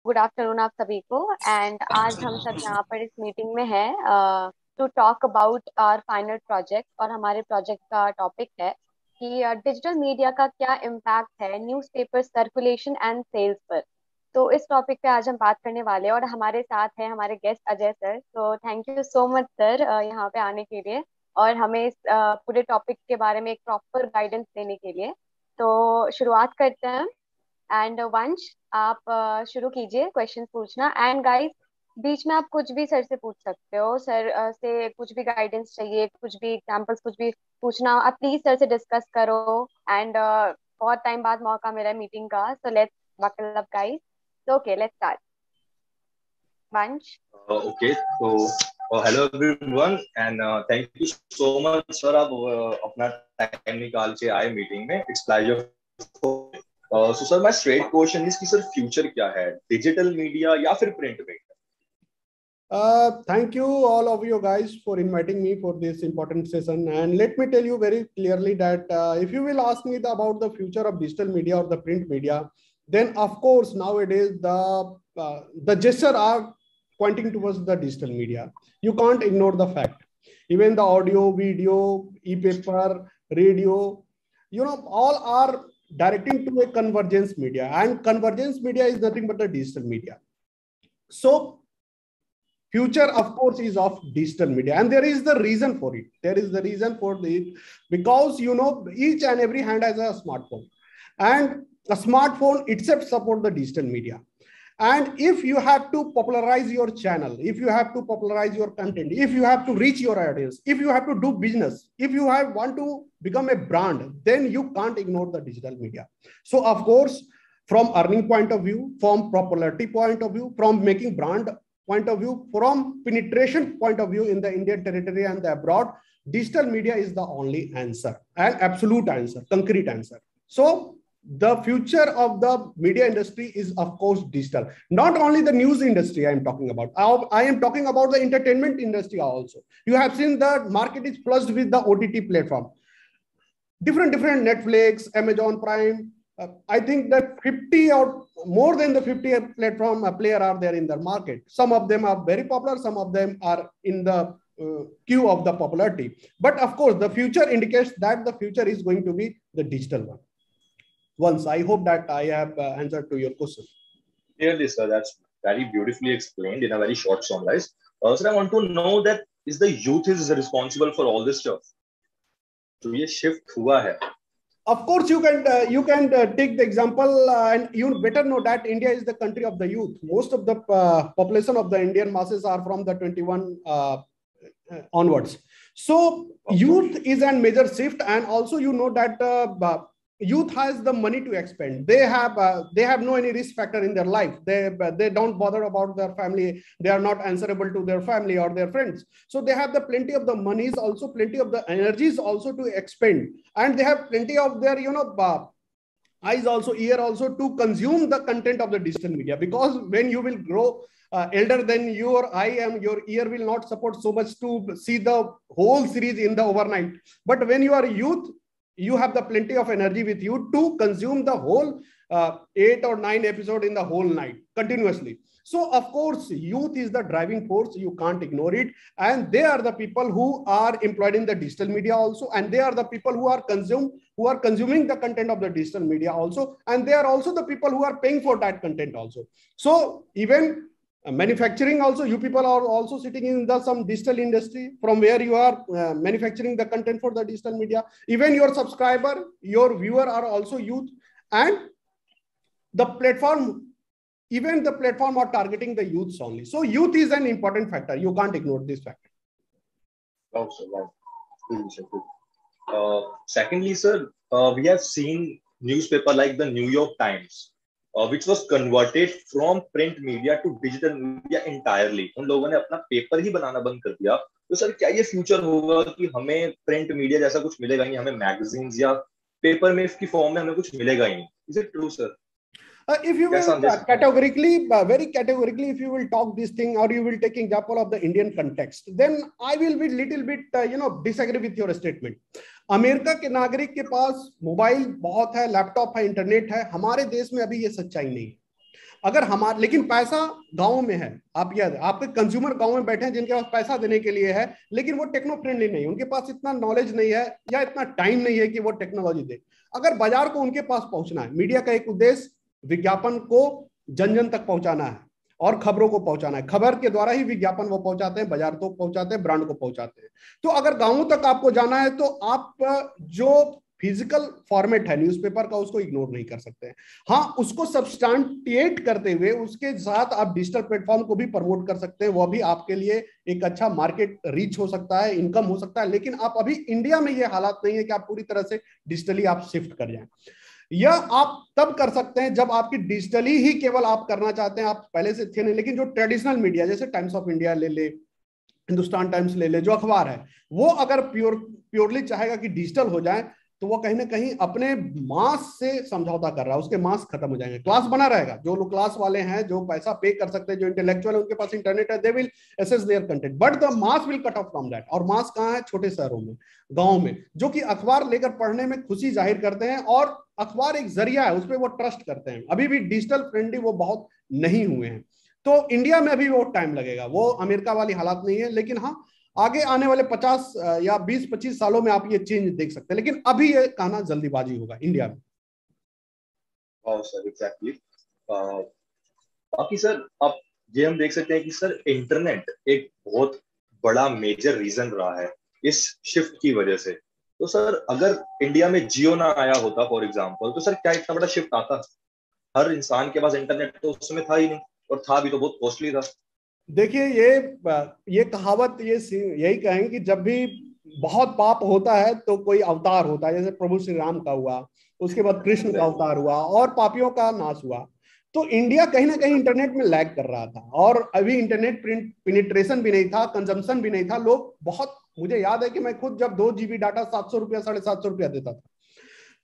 Good afternoon आप सभी को। एंड आज हम सब यहाँ पर इस मीटिंग में हैं to talk about our final project. और हमारे प्रोजेक्ट का टॉपिक है कि डिजिटल मीडिया का क्या इम्पैक्ट है न्यूज़पेपर सर्कुलेशन एंड सेल्स पर। तो इस टॉपिक पे आज हम बात करने वाले हैं और हमारे साथ हैं हमारे गेस्ट अजय सर। तो thank you so much sir यहाँ पे आने के लिए और हमें इस पूरे टॉपिक के बारे में एक प्रॉपर गाइडेंस देने के लिए। तो शुरुआत करते हैं। एंड वंश आप शुरू कीजिए क्वेश्चन पूछना। एंड गाइस, बीच में आप कुछ भी सर से पूछ सकते हो। सर से कुछ भी गाइडेंस चाहिए, कुछ भी एग्जांपल्स, कुछ भी पूछना आप प्लीज सर से डिस्कस करो। एंड बहुत टाइम बाद मौका मिला है मीटिंग का, so let's buckle up guys. तो okay, let's start. Vansh. Okay, so hello everyone and thank you so much sir आप अपना टाइम निकाल के आए मीटिंग में। It's pleasure. So sir my straight question is कि सर फ्यूचर क्या है, डिजिटल मीडिया या फिर print media? Thank you all of you guys for inviting me for this important session. And let me tell you very clearly that if you will ask me about the future of digital media or the print media, then of course nowadays the gesture are pointing towards the digital media. You can't ignore the fact. Even the audio, video, e-paper, radio, all are directing to a convergence media, and convergence media is nothing but the digital media. So future of course is of digital media, and there is the reason for it. There is the reason for it because each and every hand has a smartphone, and a smartphone itself support the digital media. And if you have to popularize your channel, if you have to popularize your content, if you have to reach your audience, if you have to do business, if you want to become a brand, then you can't ignore the digital media. So of course, from earning point of view, from popularity point of view, from making brand point of view, from penetration point of view in the Indian territory and the abroad, digital media is the only answer, an absolute answer, concrete answer. So the future of the media industry is of course digital. Not only the news industry I am talking about. I am talking about the entertainment industry also. You have seen the market is flushed with the OTT platform. Different Netflix, Amazon Prime, I think that 50 or more than the 50 platform player are there in the market. Some of them are very popular, some of them are in the queue of the popularity. But of course, the future indicates that the future is going to be the digital one. Once, I hope that I have answered to your question. Clearly, sir, that's very beautifully explained in a very short summarize. Sir, I want to know that is the youth is responsible for all this stuff? तो ये shift हुआ है. Of course, you can take the example, and you better know that India is the country of the youth. Most of the population of the Indian masses are from the 21 onwards. So youth is a major shift, and also that youth has the money to expend. They have no any risk factor in their life. They don't bother about their family. They are not answerable to their family or their friends. So they have the plenty of the monies, also plenty of the energies also to expend, and they have plenty of their eyes also, ear also to consume the content of the digital media. Because when you will grow elder, then your eye and your ear will not support so much to see the whole series in the overnight. But when you are youth, you have the plenty of energy with you to consume the whole 8 or 9 episode in the whole night continuously. So of course, youth is the driving force. You can't ignore it. And they are the people who are employed in the digital media also. And they are the people who are consuming the content of the digital media also. And they are also the people who are paying for that content also. So even manufacturing also, you people are also sitting in some digital industry from where you are manufacturing the content for the digital media. Even your subscriber, your viewer are also youth, and the platform are targeting the youths only. So youth is an important factor. You can't ignore this factor. Wow, sir, wow. Secondly, sir, we have seen newspaper like the New York Times, which was converted from print media to digital media entirely. उन लोगों ने अपना paper ही बनाना बंद कर दिया. तो sir क्या ये फ्यूचर होगा कि हमें प्रिंट मीडिया जैसा कुछ मिलेगा ही नहीं, हमें मैगजीन्स या पेपर में इसकी फॉर्म में हमें कुछ मिलेगा ही नहीं? Is it true, sir? If you will categorically, very categorically, if you will talk this thing, or you will take example of the Indian context, then I will be little bit, disagree with your statement. America के नागरिक के पास mobile बहुत है, laptop है, internet है. हमारे देश में अभी ये सच्चाई नहीं है. अगर हमारे, लेकिन पैसा गांव में है, आप याद, आपके कंज्यूमर गांव में बैठे हैं जिनके पास पैसा देने के लिए है, लेकिन वो टेक्नो फ्रेंडली नहीं है, उनके पास इतना नॉलेज नहीं है या इतना टाइम नहीं है कि वो टेक्नोलॉजी दे। अगर बाजार को उनके पास पहुंचना है, मीडिया का एक उद्देश्य विज्ञापन को जन जन तक पहुंचाना है और खबरों को पहुंचाना है। खबर के द्वारा ही विज्ञापन वो पहुंचाते हैं, बाजार को पहुंचाते हैं, ब्रांड को पहुंचाते हैं। तो अगर गांवों तक आपको जाना है तो आप जो फिजिकल फॉर्मेट है न्यूज़पेपर का उसको इग्नोर नहीं कर सकते हैं। हाँ, उसको सब्सटैंटिएट करते हुए उसके साथ आप डिजिटल प्लेटफॉर्म को भी प्रमोट कर सकते हैं, वो भी आपके लिए एक अच्छा मार्केट रीच हो सकता है, इनकम हो सकता है। लेकिन आप अभी इंडिया में ये हालात नहीं है कि आप पूरी तरह से डिजिटली आप शिफ्ट कर जाएं। या आप तब कर सकते हैं जब आपकी डिजिटली ही केवल आप करना चाहते हैं, आप पहले से थे नहीं। लेकिन जो ट्रेडिशनल मीडिया जैसे टाइम्स ऑफ इंडिया ले ले, हिंदुस्तान टाइम्स ले ले, जो अखबार है, वो अगर प्योरली चाहेगा कि डिजिटल हो जाए तो वो कहीं ना कहीं अपने मास से समझौता कर रहा है, उसके मास खत्म हो जाएंगे। क्लास बना रहेगा, जो लोग क्लास वाले हैं, जो पैसा पे कर सकते हैं, जो इंटेलेक्चुअल है, उनके पास इंटरनेट है, they will access their content, but the mass will cut off from that. और मास कहाँ है? छोटे शहरों में, गाँव में, जो कि अखबार लेकर पढ़ने में खुशी जाहिर करते हैं और अखबार एक जरिया है, उस पर वो ट्रस्ट करते हैं। अभी भी डिजिटल फ्रेंडली वो बहुत नहीं हुए हैं। तो इंडिया में भी वो टाइम लगेगा, वो अमेरिका वाली हालात नहीं है। लेकिन हाँ, आगे आने वाले 50 या 20-25 सालों में आप ये चेंज देख सकते हैं, लेकिन अभी ये कहना जल्दीबाजी होगा इंडिया में। Sir exactly. बाकी सर अब ये हम देख सकते हैं कि सर इंटरनेट एक बहुत बड़ा मेजर रीजन रहा है इस शिफ्ट की वजह से। तो सर अगर इंडिया में जियो ना आया होता फॉर एग्जांपल, तो सर क्या इतना बड़ा शिफ्ट आता? हर इंसान के पास इंटरनेट तो उस समय था ही नहीं, और था भी तो बहुत कॉस्टली था। देखिए, ये कहावत यही कहेंगे कि जब भी बहुत पाप होता है तो कोई अवतार होता है, जैसे प्रभु श्री राम का हुआ, उसके बाद कृष्ण का अवतार हुआ और पापियों का नाश हुआ। तो इंडिया कहीं ना कहीं इंटरनेट में लैग कर रहा था, और अभी इंटरनेट पेनिट्रेशन भी नहीं था, कंजम्पशन भी नहीं था। लोग बहुत, मुझे याद है कि मैं खुद जब 2 GB डाटा 700 रुपया 750 रुपया देता था।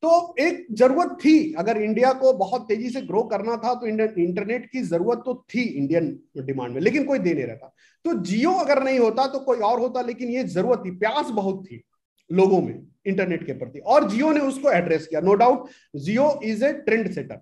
तो एक जरूरत थी, अगर इंडिया को बहुत तेजी से ग्रो करना था तो इंटरनेट की जरूरत तो थी इंडियन डिमांड में, लेकिन कोई दे नहीं रहा था। तो जियो अगर नहीं होता तो कोई और होता, लेकिन ये जरूरत थी, प्यास बहुत थी लोगों में इंटरनेट के प्रति, और जियो ने उसको एड्रेस किया। No doubt Jio is a trendsetter,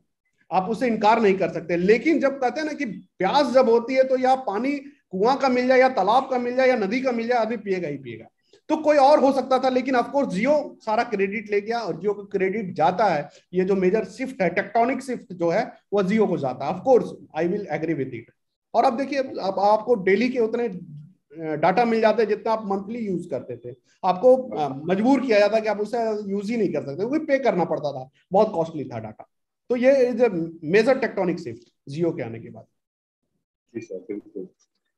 आप उसे इनकार नहीं कर सकते। लेकिन जब कहते हैं ना कि प्यास जब होती है तो या पानी कुआं का मिल जाए या तालाब का मिल जाए या नदी का मिल जाए, आदमी पिएगा ही पिएगा। तो कोई और हो सकता था, लेकिन ऑफकोर्स जियो सारा क्रेडिट ले गया, और जियो को क्रेडिट जाता है, ये जो मेजर शिफ्ट है, टेक्टोनिक शिफ्ट जो है, वो जियो को जाता है। Of course I will agree with it. और अब देखिए, अब आपको डेली के उतने डाटा मिल जाते हैं जितना आप मंथली यूज करते थे। आपको मजबूर किया जाता कि आप उससे यूज ही नहीं कर सकते, क्योंकि पे करना पड़ता था, बहुत कॉस्टली था डाटा। तो ये is a major tectonic shift Jio के आने के बाद। जी सर, बिल्कुल।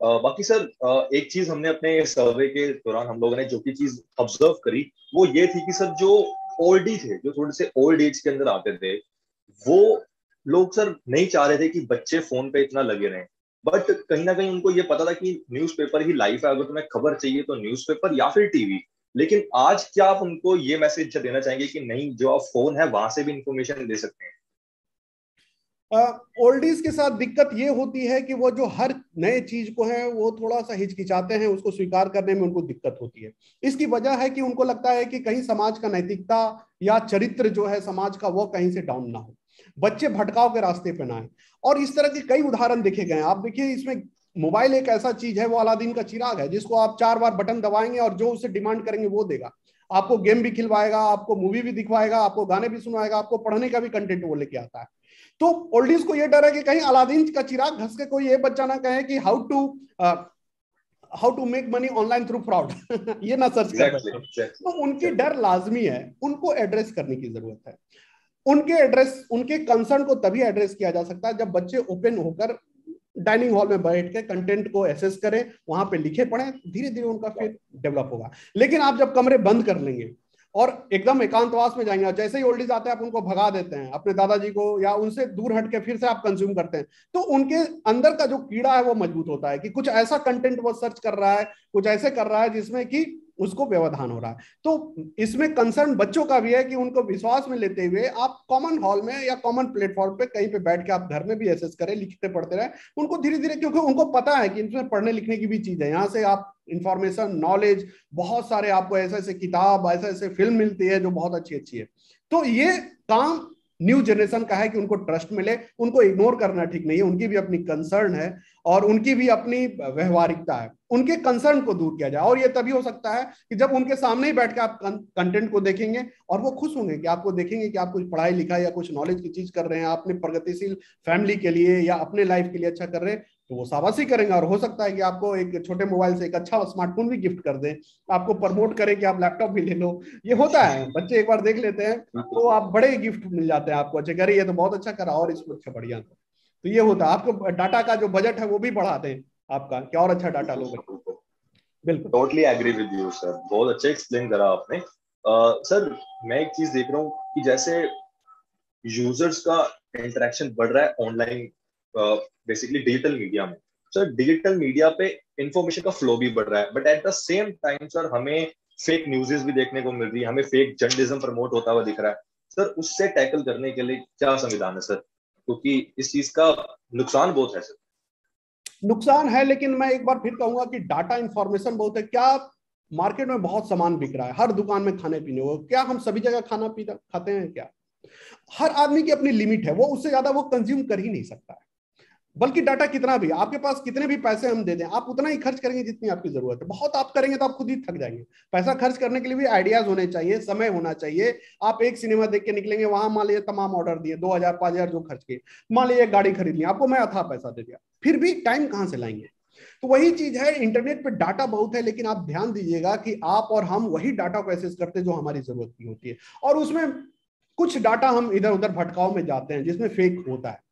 बाकी सर एक चीज हमने अपने सर्वे के दौरान हम लोगों ने जो की चीज ऑब्जर्व करी वो ये थी कि सर जो ओल्डी थे, जो थोड़े से ओल्ड एज के अंदर आते थे, वो लोग सर नहीं चाह रहे थे कि बच्चे फोन पे इतना लगे रहें। बट कहीं ना कहीं उनको ये पता था कि न्यूज़पेपर ही लाइफ है, अगर तुम्हें खबर चाहिए तो न्यूज़पेपर या फिर टीवी। लेकिन आज क्या आप उनको ये मैसेज देना चाहेंगे कि नहीं, जो आप फोन है वहां से भी इंफॉर्मेशन ले सकते हैं? ओल्डीज के साथ दिक्कत ये होती है कि वो जो हर नए चीज को है वो थोड़ा सा हिचकिचाते हैं, उसको स्वीकार करने में उनको दिक्कत होती है। इसकी वजह है कि उनको लगता है कि कहीं समाज का नैतिकता या चरित्र जो है समाज का, वो कहीं से डाउन ना हो, बच्चे भटकाव के रास्ते पे ना आए। और इस तरह के कई उदाहरण देखे गए हैं। आप देखिए, इसमें मोबाइल एक ऐसा चीज है, वो अलादीन का चिराग है, जिसको आप 4 बार बटन दबाएंगे और जो उसे डिमांड करेंगे वो देगा। आपको गेम भी खिलवाएगा, आपको मूवी भी दिखवाएगा, आपको गाने भी सुनवाएगा, आपको पढ़ने का भी कंटेंट वो लेके आता है। तो ओल्डीज को ये डर है कि कहीं अलादीन का चिराग घस के कोई ये बच्चा ना कहे कि how to make money online through fraud ये ना सर्च कर बैठे। तो उनकी डर लाजमी है, उनको एड्रेस करने की जरूरत है। उनके कंसर्न को तभी एड्रेस किया जा सकता है जब बच्चे ओपन होकर डाइनिंग हॉल में बैठ के कंटेंट को एसेस करें, वहां पे लिखे पढ़ें, धीरे धीरे उनका फिर डेवलप होगा। लेकिन आप जब कमरे बंद कर लेंगे और एकदम एकांतवास में जाएंगे, जैसे ही ओल्डीज आते हैं आप उनको भगा देते हैं अपने दादाजी को, या उनसे दूर हट के फिर से आप कंज्यूम करते हैं, तो उनके अंदर का जो कीड़ा है वो मजबूत होता है कि कुछ ऐसा कंटेंट वो सर्च कर रहा है, कुछ ऐसे कर रहा है जिसमें कि उसको व्यवधान हो रहा है। तो इसमें कंसर्न बच्चों का भी है कि उनको विश्वास में लेते हुए आप कॉमन हॉल में या कॉमन प्लेटफॉर्म पे कहीं पे बैठ के आप घर में भी एसेस करें, लिखते पढ़ते रहे उनको धीरे धीरे, क्योंकि उनको पता है कि इसमें पढ़ने लिखने की भी चीज है, यहाँ से आप इंफॉर्मेशन, नॉलेज, बहुत सारे आपको ऐसे ऐसे किताब, ऐसे ऐसे फिल्म मिलती है जो बहुत अच्छी अच्छी है। तो ये काम न्यू जनरेशन का है कि उनको ट्रस्ट मिले, उनको इग्नोर करना ठीक नहीं है, उनकी भी अपनी कंसर्न है और उनकी भी अपनी व्यवहारिकता है, उनके कंसर्न को दूर किया जाए। और ये तभी हो सकता है कि जब उनके सामने ही बैठ के आप कंटेंट को देखेंगे और वो खुश होंगे कि आपको देखेंगे कि आप कुछ पढ़ाई लिखाई या कुछ नॉलेज की चीज कर रहे हैं, अपने प्रगतिशील फैमिली के लिए या अपने लाइफ के लिए अच्छा कर रहे हैं, तो वो शाबाशी करेंगे। और हो सकता है कि आपको एक छोटे मोबाइल से एक अच्छा स्मार्टफोन भी गिफ्ट कर दें, आपको प्रमोट करें कि आप लैपटॉप भी ले लो। ये होता है, बच्चे एक बार देख लेते हैं तो आप बड़े गिफ्ट मिल जाते हैं आपको, अच्छा करे ये तो बहुत अच्छा करा और इसको अच्छा बढ़िया। तो ये होता है, आपको डाटा का जो बजट है वो भी बढ़ा दें आपका, क्या और अच्छा डाटा लोगे। बिल्कुल, totally agree with you sir, बहुत अच्छा एक्सप्लेन करा आपने। सर मैं एक चीज देख रहा हूँ कि जैसे यूजर्स का इंटरेक्शन बढ़ रहा है ऑनलाइन, बेसिकली डिजिटल मीडिया में। सर डिजिटल मीडिया पे इंफॉर्मेशन का फ्लो भी बढ़ रहा है, but at the same time sir हमें फेक न्यूज़ेस भी देखने को मिल रही है, हमें फेक जर्नलिज्म प्रमोट होता हुआ दिख रहा है। सर उससे टैकल करने के लिए क्या संविधान है सर, क्योंकि इस चीज का नुकसान बहुत है सर। नुकसान है, लेकिन मैं एक बार फिर कहूंगा कि डाटा इंफॉर्मेशन बहुत है। क्या मार्केट में बहुत सामान बिक रहा है, हर दुकान में खाने पीने को, क्या हम सभी जगह खाना पीना खाते हैं? क्या हर आदमी की अपनी लिमिट है, वो उससे ज्यादा वो कंज्यूम कर ही नहीं सकता है। बल्कि डाटा कितना भी आपके पास, कितने भी पैसे हम दे दें, आप उतना ही खर्च करेंगे जितनी आपकी जरूरत है। बहुत आप करेंगे तो आप खुद ही थक जाएंगे। पैसा खर्च करने के लिए भी आइडियाज होने चाहिए, समय होना चाहिए। आप एक सिनेमा देख के निकलेंगे, वहां मान लीजिए तमाम ऑर्डर दिए, 2,000 5,000 जो खर्च किए, मान लीजिए गाड़ी खरीद ली, आपको मैं अथा पैसा दे दिया, फिर भी टाइम कहां से लाएंगे? तो वही चीज है, इंटरनेट पे डाटा बहुत है, लेकिन आप ध्यान दीजिएगा कि आप और हम वही डाटा को एक्सेस करते हैं जो हमारी जरूरत की होती है। और उसमें कुछ डाटा हम इधर उधर भटकाव में जाते हैं जिसमें फेक होता है।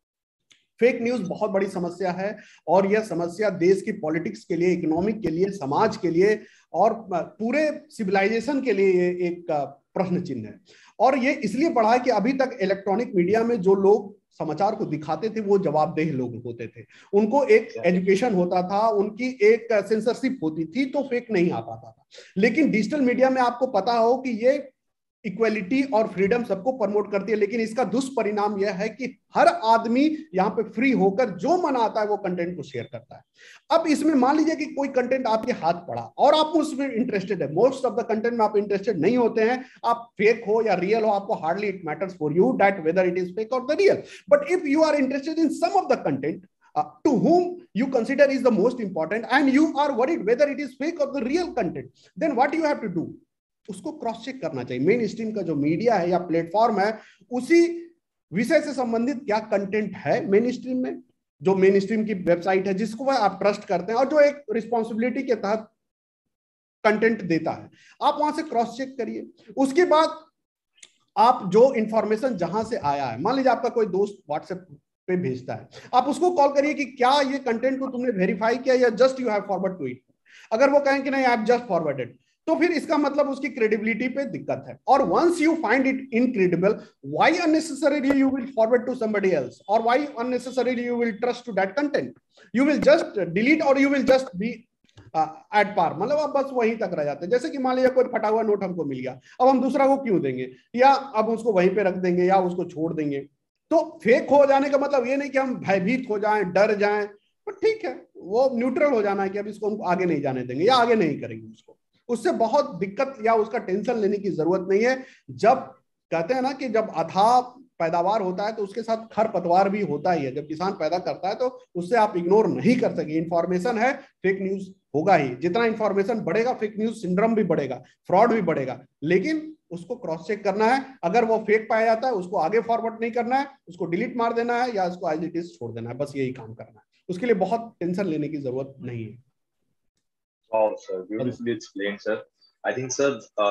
फेक न्यूज बहुत बड़ी समस्या है, और यह समस्या देश की पॉलिटिक्स के लिए, इकोनॉमिक के लिए, समाज के लिए और पूरे सिविलाइजेशन के लिए ये एक प्रश्न चिन्ह है। और ये इसलिए बढ़ा है कि अभी तक इलेक्ट्रॉनिक मीडिया में जो लोग समाचार को दिखाते थे वो जवाबदेह लोग होते थे, उनको एक एजुकेशन होता था, उनकी एक सेंसरशिप होती थी, तो फेक नहीं आ पाता था। लेकिन डिजिटल मीडिया में आपको पता हो कि ये इक्वलिटी और फ्रीडम सबको प्रमोट करती है, लेकिन इसका दुष्परिणाम यह है कि हर आदमी यहाँ पे फ्री होकर जो मन आता है वो कंटेंट को शेयर करता है। अब इसमें मान लीजिए कि कोई कंटेंट आपके हाथ पड़ा और आप उसमें इंटरेस्टेड है, मोस्ट ऑफ द कंटेंट में आप इंटरेस्टेड नहीं होते हैं, आप फेक हो या रियल हो, आपको hardly it matters for you that whether it is fake और the real. But if you are interested in some of the content to whom you consider is the most important and you are worried whether it is fake or the real content, then what you have to do, उसको cross check करना चाहिए। Main stream का जो media है या platform है, उसी विषय से संबंधित क्या कंटेंट है मेन स्ट्रीम में, जो मेन स्ट्रीम की वेबसाइट है जिसको आप ट्रस्ट करते हैं और जो एक रिस्पॉन्सिबिलिटी के तहत कंटेंट देता है, आप वहां से क्रॉस चेक करिए। उसके बाद आप जो इंफॉर्मेशन जहां से आया है, मान लीजिए आपका कोई दोस्त व्हाट्सएप पे भेजता है, आप उसको कॉल करिए कि क्या ये कंटेंट को तुमने वेरीफाई किया या just you have forward to it. अगर वो कहें कि नहीं आई हैव जस्ट फॉरवर्डेड, तो फिर इसका मतलब उसकी क्रेडिबिलिटी पे दिक्कत है। और once you find it incredible, why unnecessarily you will forward to somebody else, और why unnecessarily you will trust to that content, you will just delete और you will just be at par, मतलब आप बस वहीं तक रह जाते हैं। जैसे कि मान लीजिए कोई फटा हुआ नोट हमको मिल गया, अब हम दूसरा को क्यों देंगे, या अब उसको वहीं पे रख देंगे या उसको छोड़ देंगे। तो फेक हो जाने का मतलब ये नहीं कि हम भयभीत हो जाएं, डर जाएं, तो ठीक है, वो न्यूट्रल हो जाना है कि अब इसको हम आगे नहीं जाने देंगे या आगे नहीं करेंगे उसको, उससे बहुत दिक्कत या उसका टेंशन लेने की जरूरत नहीं है। जब कहते हैं ना कि जब अथाह पैदावार होता है तो उसके साथ खरपतवार भी होता ही है। जब किसान पैदा करता है तो उससे आप इग्नोर नहीं कर सके। इंफॉर्मेशन है, फेक न्यूज होगा ही, जितना इंफॉर्मेशन बढ़ेगा फेक न्यूज सिंड्रोम भी बढ़ेगा, फ्रॉड भी बढ़ेगा, लेकिन उसको क्रॉस चेक करना है। अगर वो फेक पाया जाता है उसको आगे फॉरवर्ड नहीं करना है, उसको डिलीट मार देना है या उसको एज इट इज छोड़ देना है, बस यही काम करना है। उसके लिए बहुत टेंशन लेने की जरूरत नहीं है। Wow, sir, beautifully explained, sir. I think, sir,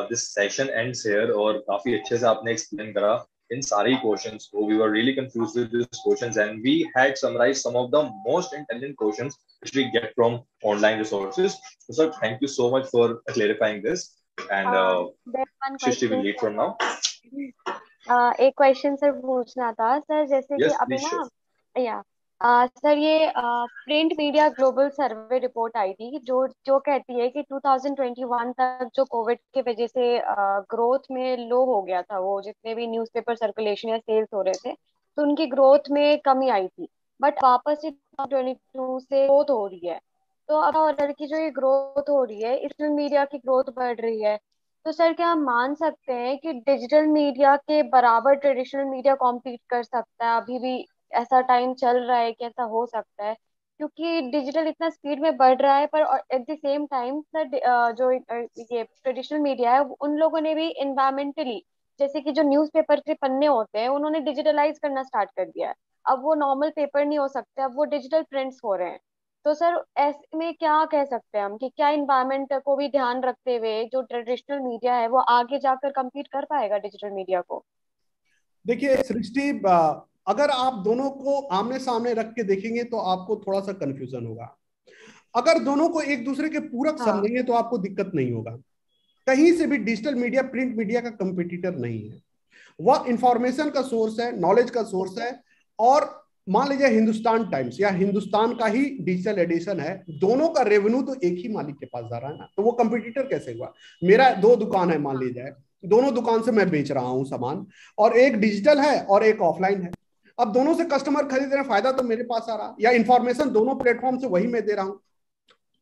this session ends here. और काफी अच्छे से आपने explain करा इन सारी questions को. We were really confused with these questions, and we had summarized some of the most intelligent questions which we get from online resources. So, sir, thank you so much for clarifying this. And there's one Shristi will question lead from now. एक question sir पूछना था sir, जैसे कि Yes, अभी please, ना, sure. या sir ये print media global survey report आई थी जो जो कहती है कि 2021 तक जो कोविड की वजह से ग्रोथ में लो हो गया था, वो जितने भी न्यूज़पेपर सर्कुलेशन या सेल्स हो रहे थे तो उनकी ग्रोथ में कमी आई थी, बट वापस से 2022 से ग्रोथ हो रही है। तो अब ऑर्डर की जो ये ग्रोथ हो रही है इसमें मीडिया की ग्रोथ बढ़ रही है, तो सर क्या हम मान सकते हैं कि डिजिटल मीडिया के बराबर ट्रेडिशनल मीडिया कॉम्पीट कर सकता है? अभी भी ऐसा टाइम चल रहा है कि ऐसा हो सकता है? क्योंकि डिजिटल इतना स्पीड में बढ़ रहा है, पर at the same time sir जो ये ट्रेडिशनल मीडिया है उन लोगों ने भी इन्वायरमेंटली, जैसे कि जो न्यूज़पेपर के पन्ने होते हैं उन्होंने डिजिटलाइज करना स्टार्ट कर दिया है। अब वो नॉर्मल पेपर नहीं हो सकते, अब वो डिजिटल प्रिंट्स हो रहे हैं। तो सर ऐसे में क्या कह सकते हैं हम कि क्या इन्वायरमेंट को भी ध्यान रखते हुए जो ट्रेडिशनल मीडिया है वो आगे जाकर compete कर पाएगा डिजिटल मीडिया को? देखिए सृष्टि, अगर आप दोनों को आमने सामने रख के देखेंगे तो आपको थोड़ा सा कंफ्यूजन होगा। अगर दोनों को एक दूसरे के पूरक हाँ। समझेंगे तो आपको दिक्कत नहीं होगा। कहीं से भी डिजिटल मीडिया प्रिंट मीडिया का कंपटीटर नहीं है। वह इंफॉर्मेशन का सोर्स है, नॉलेज का सोर्स है। और मान लीजिए हिंदुस्तान टाइम्स या हिंदुस्तान का ही डिजिटल एडिशन है, दोनों का रेवेन्यू तो एक ही मालिक के पास जा रहा है ना, तो वो कंपटीटर कैसे हुआ? मेरा दो दुकान है मान लीजिए, दोनों दुकान से मैं बेच रहा हूं सामान, और एक डिजिटल है और एक ऑफलाइन है। अब दोनों से कस्टमर खरीद रहे हैं, फायदा तो मेरे पास आ रहा, या इंफॉर्मेशन दोनों प्लेटफॉर्म से वही मैं दे रहा हूं।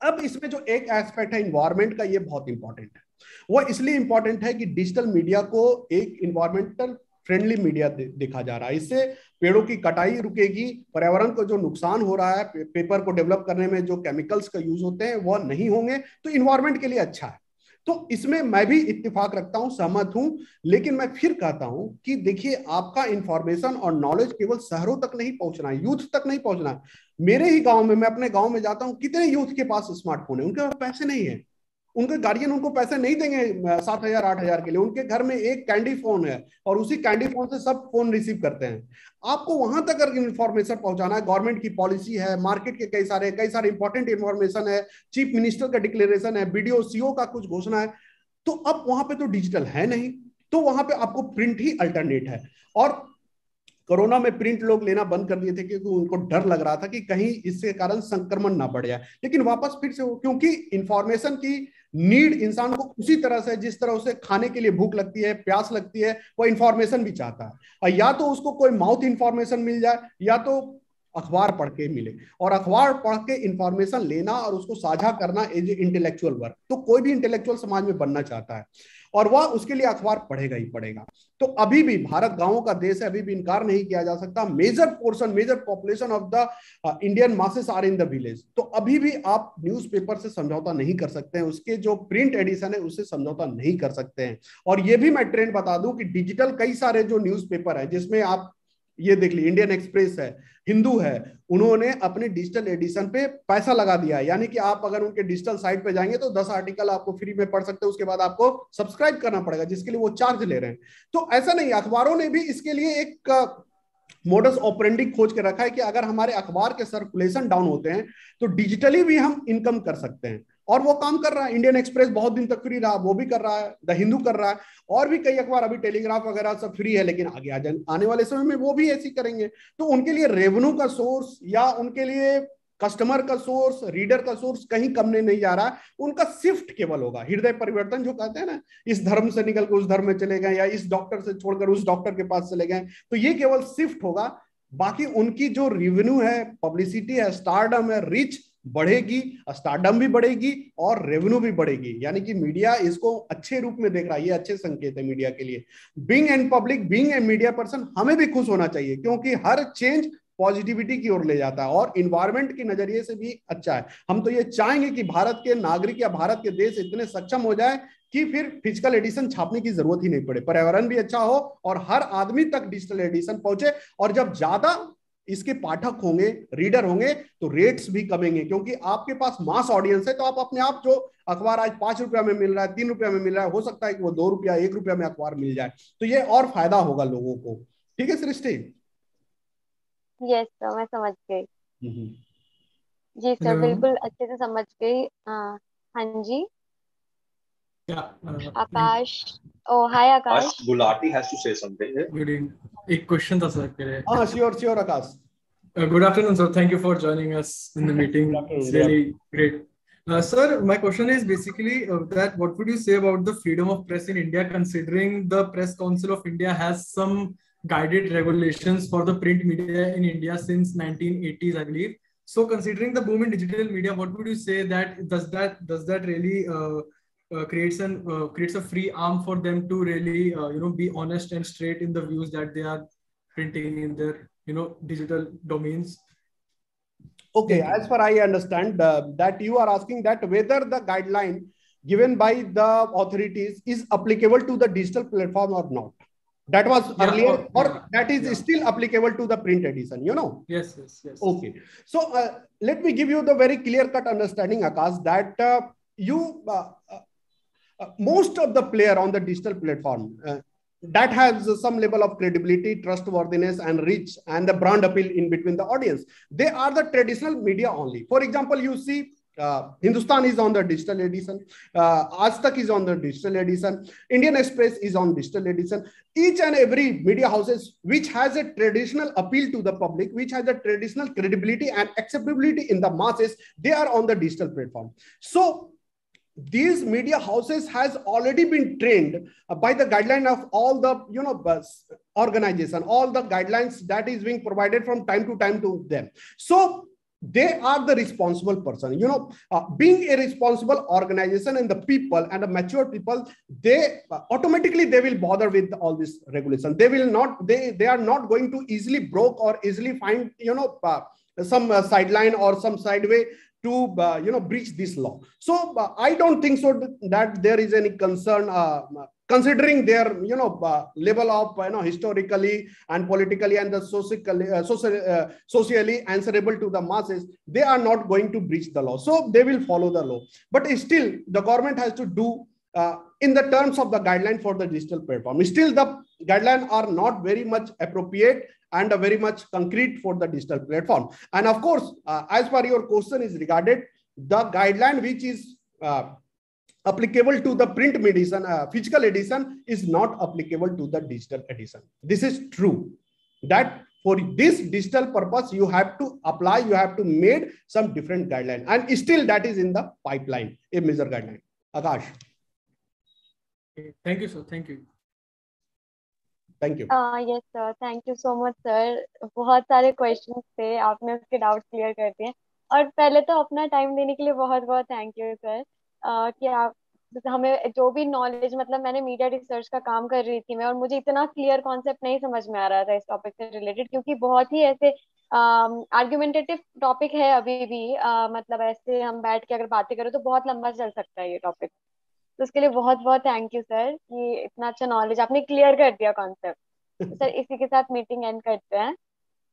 अब इसमें जो एक एस्पेक्ट है इन्वायरमेंट का, ये बहुत इंपॉर्टेंट है। वो इसलिए इंपॉर्टेंट है कि डिजिटल मीडिया को एक इन्वायरमेंटल फ्रेंडली मीडिया देखा जा रहा है। इससे पेड़ों की कटाई रुकेगी, पर्यावरण को जो नुकसान हो रहा है, पेपर को डेवलप करने में जो केमिकल्स का यूज होते हैं वह नहीं होंगे, तो इन्वायरमेंट के लिए अच्छा है। तो इसमें मैं भी इत्तेफाक रखता हूं, सहमत हूं। लेकिन मैं फिर कहता हूं कि देखिए, आपका इंफॉर्मेशन और नॉलेज केवल शहरों तक नहीं पहुंचना है, यूथ तक नहीं पहुंचना है। मेरे ही गांव में, मैं अपने गांव में जाता हूं, कितने यूथ के पास स्मार्टफोन है, उनके पास पैसे नहीं है। उनके गार्जियन उनको पैसे नहीं देंगे 7,000 8,000 के लिए। उनके घर में एक कैंडी फोन है और उसी कैंडी फोन से सब फोन रिसीव करते हैं। आपको वहां तक अगर इंफॉर्मेशन पहुंचाना है, गवर्नमेंट की पॉलिसी है, मार्केट के कई सारे इंपॉर्टेंट इंफॉर्मेशन है, चीफ मिनिस्टर का डिक्लेरेशन है, बीडीओ सीओ का कुछ घोषणा है, तो अब वहां पे तो डिजिटल है नहीं, तो वहां पे आपको प्रिंट ही अल्टरनेट है। और कोरोना में प्रिंट लोग लेना बंद कर दिए थे क्योंकि उनको डर लग रहा था कि कहीं इसके कारण संक्रमण ना बढ़ जाए, लेकिन वापस फिर से हो, क्योंकि इंफॉर्मेशन की नीड इंसान को उसी तरह से, जिस तरह उसे खाने के लिए भूख लगती है, प्यास लगती है, वो इंफॉर्मेशन भी चाहता है। और या तो उसको कोई माउथ इंफॉर्मेशन मिल जाए, या तो अखबार पढ़ के मिले। और अखबार पढ़ के इंफॉर्मेशन लेना और उसको साझा करना एज ए इंटेलेक्चुअल वर्क, तो कोई भी इंटेलेक्चुअल समाज में बनना चाहता है और वह उसके लिए अखबार पढ़ेगा ही पढ़ेगा। तो अभी भी भारत गांवों का देश है, अभी भी इनकार नहीं किया जा सकता। Major population of the Indian masses are in the village. तो अभी भी आप न्यूज़पेपर से समझौता नहीं कर सकते हैं, उसके जो प्रिंट एडिशन है उससे समझौता नहीं कर सकते हैं। और ये भी मैं ट्रेंड बता दूं कि डिजिटल कई सारे जो न्यूज़पेपर है, जिसमें आप ये देख ली, इंडियन एक्सप्रेस है, हिंदू है, उन्होंने अपने डिजिटल एडिशन पे पैसा लगा दिया है। यानी कि आप अगर उनके डिजिटल साइट पे जाएंगे तो 10 आर्टिकल आपको फ्री में पढ़ सकते हैं, उसके बाद आपको सब्सक्राइब करना पड़ेगा, जिसके लिए वो चार्ज ले रहे हैं। तो ऐसा नहीं, अखबारों ने भी इसके लिए एक मोडस ऑपरेंडी खोज के रखा है कि अगर हमारे अखबार के सर्कुलेशन डाउन होते हैं तो डिजिटली भी हम इनकम कर सकते हैं। और वो काम कर रहा है। इंडियन एक्सप्रेस बहुत दिन तक फ्री रहा, वो भी कर रहा है, द हिंदू कर रहा है, और भी कई अखबार, अभी टेलीग्राफ वगैरह सब फ्री है, लेकिन आगे आने वाले समय में वो भी ऐसी करेंगे। तो उनके लिए रेवेन्यू का सोर्स या उनके लिए कस्टमर का सोर्स, रीडर का सोर्स कहीं कम नहीं जा रहा है। उनका शिफ्ट केवल होगा, हृदय परिवर्तन जो कहते हैं ना, इस धर्म से निकल कर उस धर्म में चले गए, या इस डॉक्टर से छोड़कर उस डॉक्टर के पास चले गए, तो ये केवल शिफ्ट होगा। बाकी उनकी जो रेवेन्यू है, पब्लिसिटी है, स्टारडम है, रीच बढ़ेगी, स्टारडम भी बढ़ेगी और रेवेन्यू भी बढ़ेगी। यानी कि मीडिया इसको अच्छे रूप में देख रहा है, ये अच्छे संकेत है मीडिया के लिए। Being an public, being a media person, हमें भी खुश होना चाहिए, क्योंकि हर चेंज पॉजिटिविटी की ओर ले जाता है और इन्वायरमेंट के नजरिए से भी अच्छा है। हम तो ये चाहेंगे कि भारत के नागरिक या भारत के देश इतने सक्षम हो जाए कि फिर फिजिकल एडिशन छापने की जरूरत ही नहीं पड़े, पर्यावरण भी अच्छा हो और हर आदमी तक डिजिटल एडिशन पहुंचे। और जब ज्यादा इसके पाठक होंगे, रीडर होंगे, तो रेट्स भी कमेंगे, क्योंकि आपके पास मास ऑडियंस है। तो आप अपने आप, जो अखबार आज 5 रुपया में मिल रहा है, 3 रुपया में मिल रहा है, हो सकता है कि वो 2 रुपया 1 रुपया में अखबार मिल जाए, तो ये और फायदा होगा लोगों को। ठीक है सृष्टि? यस सर, मैं समझ गई। हम्म। जी सर, Hello. बिल्कुल अच्छे से समझ गई। हाँ जी। Yeah. Akash. Oh hi Ash Akash. Gulati has to say something. Good evening. एक क्वेश्चन था सर के लिए. हाँ, sure Akash. Good afternoon, sir. Thank you for joining us in the meeting. It's really great. Sir, my question is basically that what would you say about the freedom of press in India, considering the Press Council of India has some guided regulations for the print media in India since 1980s, I believe. So, considering the boom in digital media, what would you say that does that really creates a free arm for them to really be honest and straight in the views that they are printing in their digital domains. Okay, as far I understand, that you are asking that whether the guideline given by the authorities is applicable to the digital platform or not. That was earlier, or that is still applicable to the print edition, Yes. Okay. So let me give you the very clear-cut understanding, Akash, that most of the player on the digital platform that has some level of credibility, trustworthiness, and reach, and the brand appeal in between the audience. They are the traditional media only. For example, you see Hindustan is on the digital edition, Aaj Tak is on the digital edition, Indian Express is on digital edition. Each and every media houses which has a traditional appeal to the public, which has a traditional credibility and acceptability in the masses, they are on the digital platform. So these media houses has already been trained by the guideline of all the organization, all the guidelines that is being provided from time to time to them. So they are the responsible person, being a responsible organization, and the people and the mature people, they automatically they will bother with all this regulation. They will not, they are not going to easily broke or easily find some sideline or some sideway to breach this law. So I don't think so that there is any concern considering their level of historically and politically and the socially answerable to the masses. They are not going to breach the law, so they will follow the law. But still the government has to do in the terms of the guideline for the digital platform. Still the guidelines are not very much appropriate and very much concrete for the digital platform. And of course, as per your question is regarded, the guideline which is applicable to the print edition, physical edition, is not applicable to the digital edition. This is true, that for this digital purpose, you have to apply, you have to make some different guideline, and still that is in the pipeline, a major guideline. Akash. Thank you, sir. Thank you. Thank you. Yes sir, thank you so much sir. बहुत सारे questions थे, आपने उसके doubts clear कर दिए, और पहले तो अपना time देने के लिए बहुत बहुत thank you sir कि आप हमें जो भी knowledge, मतलब मैंने मीडिया रिसर्च का काम कर रही थी मैं, और मुझे इतना क्लियर कॉन्सेप्ट नहीं समझ में आ रहा था इस टॉपिक से रिलेटेड, क्योंकि बहुत ही ऐसे आर्ग्यूमेंटेटिव टॉपिक है अभी भी, मतलब ऐसे हम बैठ के अगर बातें करें तो बहुत लंबा चल सकता है ये टॉपिक। तो उसके लिए बहुत बहुत थैंक यू सर कि इतना अच्छा नॉलेज आपने क्लियर कर दिया कॉन्सेप्ट। सर इसी के साथ मीटिंग एंड करते हैं,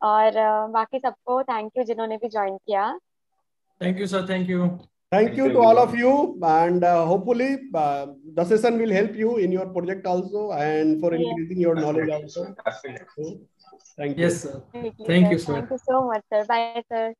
और बाकी सबको थैंक यू जिन्होंने भी ज्वाइन किया। Thank you sir, thank you. Thank you to all of you, and hopefully the session will help you in your project also and for increasing your knowledge also. So, thank you. Yes sir. Thank you sir. Thank you so much sir. Bye sir.